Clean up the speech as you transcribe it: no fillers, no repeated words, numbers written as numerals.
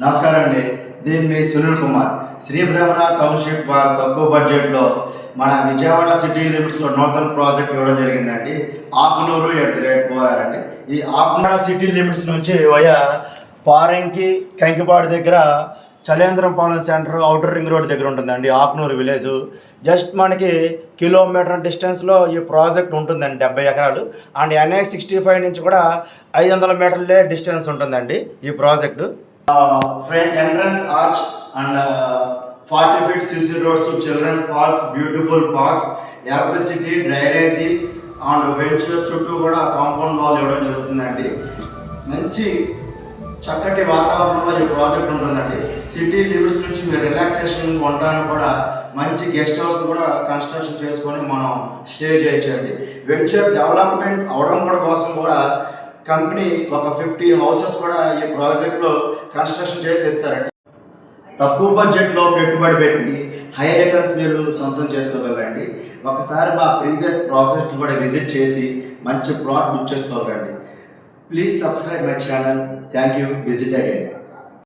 నమస్కారం అండి. దీని మీ సునీల్ కుమార్. శ్రీ బ్రహ్మణ టౌన్షిప్ వారు తక్కువ బడ్జెట్లో మన విజయవాడ సిటీ లిమిట్స్లో నూతన ప్రాజెక్ట్ ఇవ్వడం జరిగిందండి. ఆకునూరు పోరారండి. ఈ ఆకునూరు సిటీ లిమిట్స్ నుంచి వయా పారంకి కంకిపాడు దగ్గర Chalendram Palem centre outer ring road దగ్గర ఉంటుందండి ఆకునూరు విలేజ్. జస్ట్ మనకి కిలోమీటర్ డిస్టెన్స్లో ఈ ప్రాజెక్ట్ ఉంటుందండి, 70 ఎకరాలు. అండ్ NH-65 నుంచి కూడా 500 మీటర్లే డిస్టెన్స్ ఉంటుందండి ఈ project. Front entrance arch and 40 feet CC roads, children's parks, beautiful parks, electricity, drainage and venture చుట్టూ కూడా కాంపౌండ్ వాల్ ఇవ్వడం జరుగుతుందండి. మంచి చక్కటి వాతావరణంలో ఈ ప్రాజెక్ట్ ఉంటుందండి. సిటీ లిమిట్స్ నుంచి మీరు రిలాక్సేషన్ ఉండడానికి కూడా మంచి గెస్ట్ హౌస్ కూడా కన్స్ట్రక్షన్ చేసుకొని మనం స్టే చేయొచ్చండి. వెంచర్ డెవలప్మెంట్ అవడం కూడా కోసం కూడా కంపెనీ ఒక 50 హౌసెస్ కూడా ఈ ప్రాజెక్ట్లో కన్స్ట్రక్షన్ చేసి ఇస్తారండి. తక్కువ బడ్జెట్లో పెట్టుబడి పెట్టి హై రిటర్న్స్ మీరు సొంతం చేసుకోగలరండి. ఒకసారి మా ప్రీవియస్ ప్రాజెక్ట్ కూడా విజిట్ చేసి మంచి ప్లాట్ బుక్ చేసుకోగలరండి. Please subscribe my channel. Thank you. Visit again.